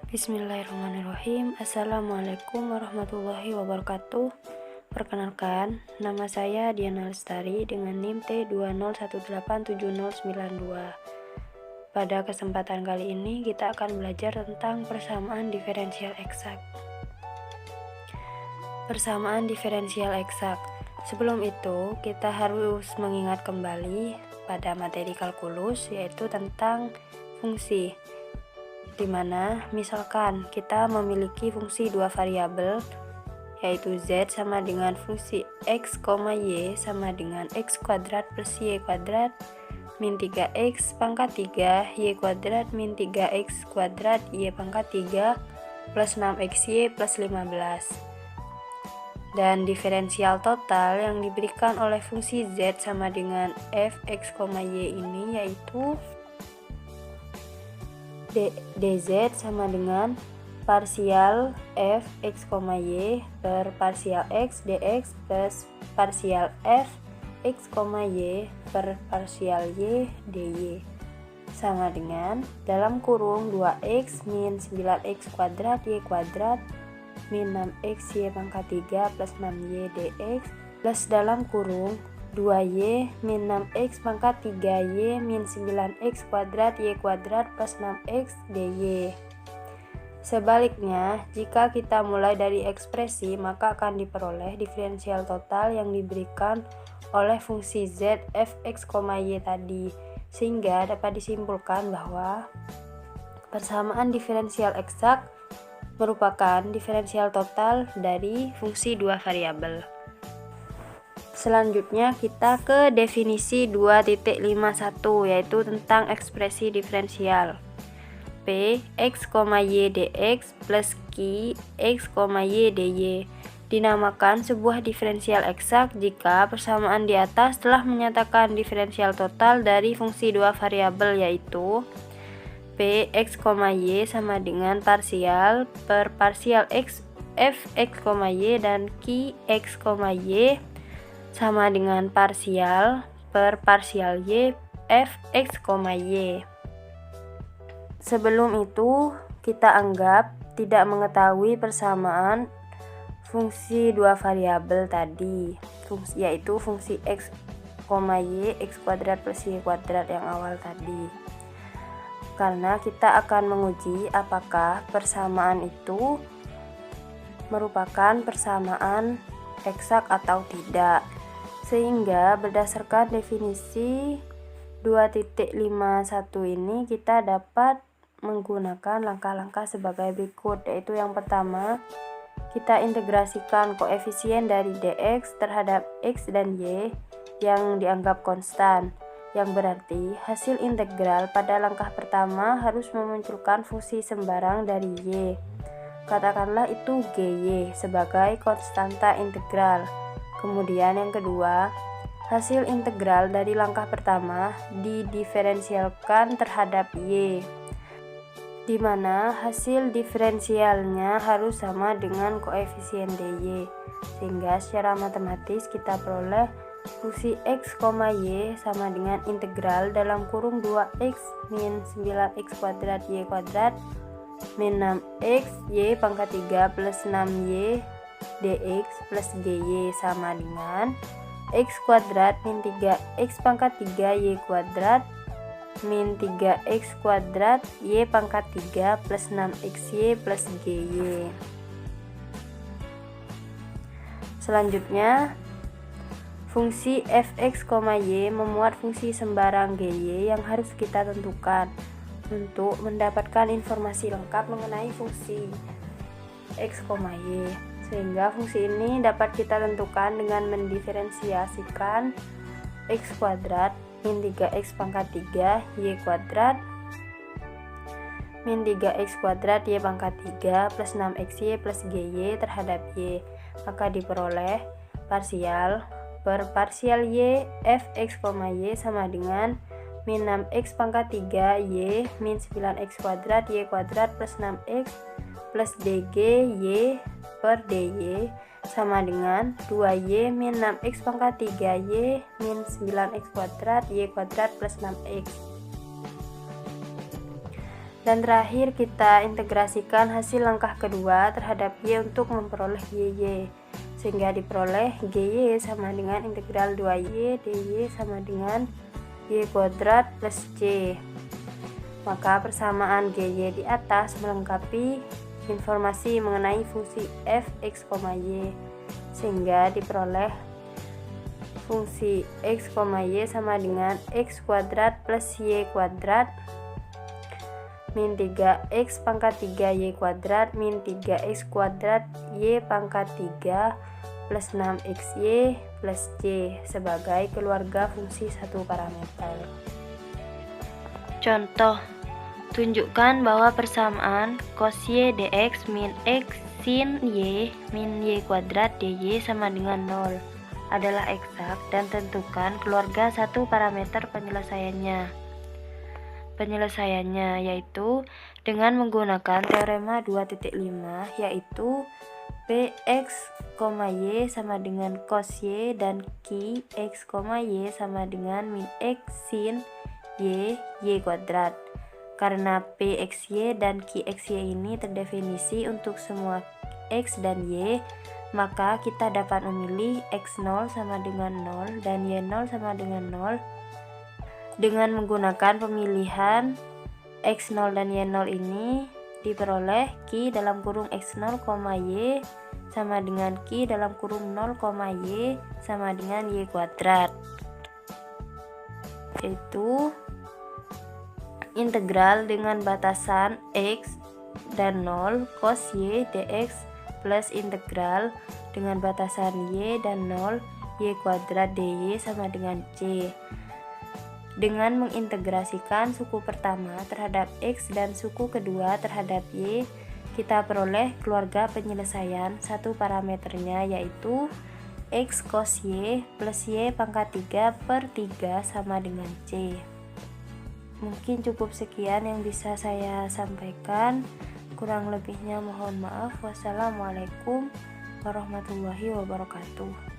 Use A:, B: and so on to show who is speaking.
A: Bismillahirrahmanirrahim. Assalamualaikum warahmatullahi wabarakatuh. Perkenalkan, nama saya Diana Lestari dengan NIM T20187092. Pada kesempatan kali ini kita akan belajar tentang persamaan diferensial eksak. Persamaan diferensial eksak. Sebelum itu, kita harus mengingat kembali pada materi kalkulus, yaitu tentang fungsi. Dimana misalkan kita memiliki fungsi dua variabel, yaitu z sama dengan fungsi x, y sama dengan x kuadrat plus y kuadrat min 3x pangkat 3 y kuadrat min 3x kuadrat y pangkat 3 plus 6xy plus 15. Dan diferensial total yang diberikan oleh fungsi z sama dengan fx, y ini yaitu dz sama dengan parsial f x, y per parsial x dx plus parsial f x, y per parsial y dy sama dengan dalam kurung 2x min 9x kuadrat y kuadrat min 6x y pangkat 3 plus 6y dx plus dalam kurung 2y min 6x pangkat 3y min 9x kuadrat y kuadrat plus 6x dy. Sebaliknya, jika kita mulai dari ekspresi, maka akan diperoleh diferensial total yang diberikan oleh fungsi z, fx, y tadi. Sehingga dapat disimpulkan bahwa persamaan diferensial eksak merupakan diferensial total dari fungsi dua variabel. Selanjutnya kita ke definisi 2.51, yaitu tentang ekspresi diferensial. P x, y dx plus q x, y dy dinamakan sebuah diferensial eksak jika persamaan di atas telah menyatakan diferensial total dari fungsi dua variabel, yaitu P x, y sama dengan parsial per parsial x f x, y dan q x, y sama dengan parsial per parsial y f x, y. Sebelum itu, kita anggap tidak mengetahui persamaan fungsi dua variabel tadi, yaitu fungsi x, y, x kuadrat plus y kuadrat yang awal tadi. Karena kita akan menguji apakah persamaan itu merupakan persamaan eksak atau tidak. Sehingga berdasarkan definisi 2.51 ini kita dapat menggunakan langkah-langkah sebagai berikut, yaitu yang pertama, kita integrasikan koefisien dari dx terhadap x dan y yang dianggap konstan, yang berarti hasil integral pada langkah pertama harus memunculkan fungsi sembarang dari y. Katakanlah itu gy sebagai konstanta integral. Kemudian yang kedua, hasil integral dari langkah pertama didiferensialkan terhadap y, di mana hasil diferensialnya harus sama dengan koefisien dy, sehingga secara matematis kita peroleh fungsi x, y sama dengan integral dalam kurung 2x min 9x kuadrat y kuadrat min 6x y pangkat 3 plus 6y dx plus dy sama dengan x kuadrat min 3x pangkat 3 y kuadrat min 3x kuadrat y pangkat 3 plus 6xy plus gy. Selanjutnya, fungsi fx, y memuat fungsi sembarang gy yang harus kita tentukan untuk mendapatkan informasi lengkap mengenai fungsi x, y. Sehingga fungsi ini dapat kita tentukan dengan mendiferensiasikan x kuadrat min 3x pangkat 3 y kuadrat min 3x kuadrat y pangkat 3 plus 6xy plus gy terhadap y, maka diperoleh parsial per parsial y fx, y sama dengan min 6x pangkat 3 y min 9x kuadrat y kuadrat plus 6x plus dg y per dy sama dengan 2y min 6x pangkat 3y min 9x kuadrat y kuadrat plus 6x. Dan terakhir kita integrasikan hasil langkah kedua terhadap Y untuk memperoleh YY, sehingga diperoleh GY sama dengan integral 2Y dy sama dengan Y kuadrat plus C. Maka persamaan GY di atas melengkapi informasi mengenai fungsi f x, y, sehingga diperoleh fungsi x, y sama dengan x kuadrat plus y kuadrat min 3x pangkat 3y kuadrat min 3x kuadrat y pangkat 3 plus 6xy plus c sebagai keluarga fungsi satu parameter. Contoh, tunjukkan bahwa persamaan cos y dx min x sin y min y kuadrat dy sama dengan 0 adalah eksak dan tentukan keluarga satu parameter penyelesaiannya yaitu dengan menggunakan teorema 2.5 yaitu px, y sama dengan cos y dan ki x, y sama dengan min x sin y kuadrat. Karena pxy dan qxy ini terdefinisi untuk semua x dan y, maka kita dapat memilih x0 sama dengan 0 dan y0 sama dengan 0 dengan menggunakan pemilihan x0 dan y0 ini diperoleh ki dalam kurung x0, y sama dengan ki dalam kurung 0, y sama dengan y kuadrat, yaitu integral dengan batasan x dan 0 cos y dx plus integral dengan batasan y dan 0 y kuadrat dy sama dengan c. Dengan mengintegrasikan suku pertama terhadap x dan suku kedua terhadap y, kita peroleh keluarga penyelesaian satu parameternya yaitu x cos y plus y pangkat 3 per 3 sama dengan c. Mungkin cukup sekian yang bisa saya sampaikan, kurang lebihnya mohon maaf. Wassalamualaikum warahmatullahi wabarakatuh.